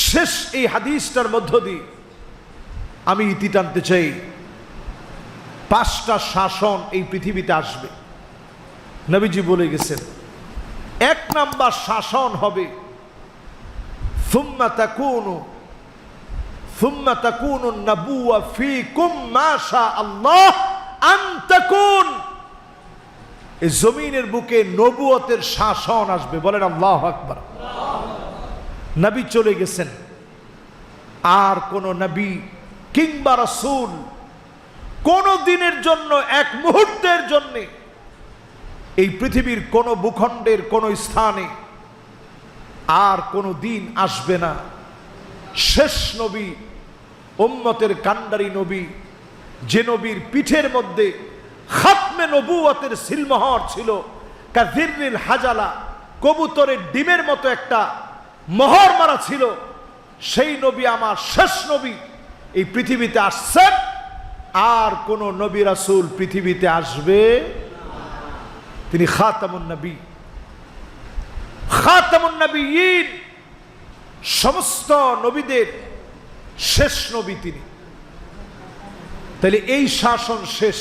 শেষ এই হাদিসটার মধ্য দিয়ে আমি ইতি টানতে চাই, 5টা শাসন এই পৃথিবীতে আসবে। নবীজি বলে গেছেন, 1 নাম্বার শাসন হবে সুম্মা তাকুনু নাবুওয়া ফীকুম মা শা আল্লাহ আন তাকুন। এই জমিনের বুকে নবুয়তের শাসন আসবে, বলেন আল্লাহু আকবার। নবী চলে গেছেন, আর কোন নবী কিংবা রাসূল কোন দিনের জন্য, এক মুহূর্তের জন্য এই পৃথিবীর কোন ভূখণ্ডের কোন স্থানে আর কোন দিন আসবে না। শেষ নবী, উম্মতের কান্ডারি নবী, যে নবীর পিঠের মধ্যে খাতমে নবুয়তের সিলমোহর ছিল, কাযিররিল হাজালা, কবুতরের ডিমের মতো একটা মোহর মারা ছিল, সেই নবী আমার শেষ নবী এই পৃথিবীতে আসছেন। আর কোন নবী রাসূল পৃথিবীতে আসবে, তিনি খাতামুন নবী, খাতামুন নবিয়্যিন, সমস্ত নবীদের শেষ নবী তিনি। তাহলে এই শাসন শেষ।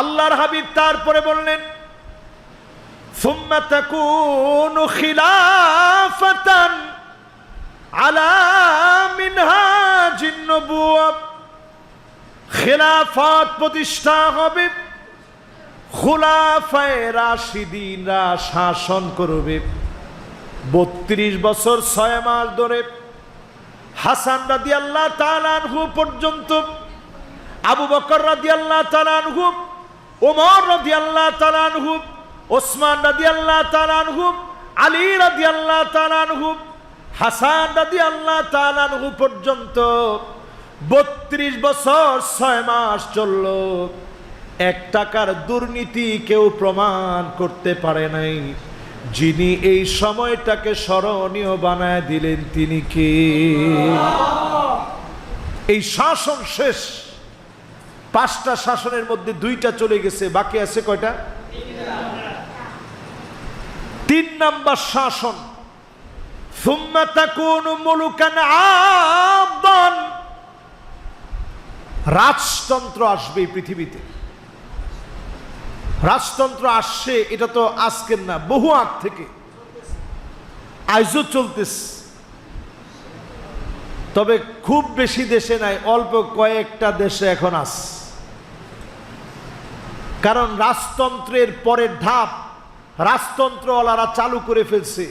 আল্লাহর হাবিব তারপরে বললেন, সুম্মা তাকুনু খিলাফাতান আলা মিনহাজিন নবুওয়া, খিলাফত প্রতিষ্ঠা হবে, খুলাফায়ে রাশিদিনরা শাসন করবে। 32 বছর 6 মাস ধরে হাসান রাদিয়াল্লাহু তাআলা আনহু পর্যন্ত, আবু বকর রাদিয়াল্লাহু তাআলা আনহু, ওমর রাদিয়াল্লাহু তাআলা আনহু, ওসমান রাদিয়াল্লাহু তাআলা আনহু, আলী রাদিয়াল্লাহু তাআলা আনহু, হাসান রাদিয়াল্লাহু তাআলা আনহু পর্যন্ত 32 বছর 6 মাস চলল। 1 টাকার দুর্নীতি কেউ প্রমাণ করতে পারে নাই। যিনি এই সময়টাকে স্মরণীয় বানায় দিলেন তিনি কে? এই শাসন শেষ। 5টা শাসনের মধ্যে 2টা চলে গেছে, বাকি আছে কয়টা? 3 নাম্বার শাসন, সুম্মা তাকুনু মুলুকান আবদান, রাজতন্ত্র আসবে এই পৃথিবীতে। রাজতন্ত্র আসছে, এটা তো আজকের না, বহু আগ থেকে, আজও চলতেছে। তবে খুব বেশি দেশে নাই, অল্প কয়েকটা দেশে এখন আছে। কারণ রাজতন্ত্রের পরের ধাপ রাজতন্ত্রওয়ালারা চালু করে ফেলছে।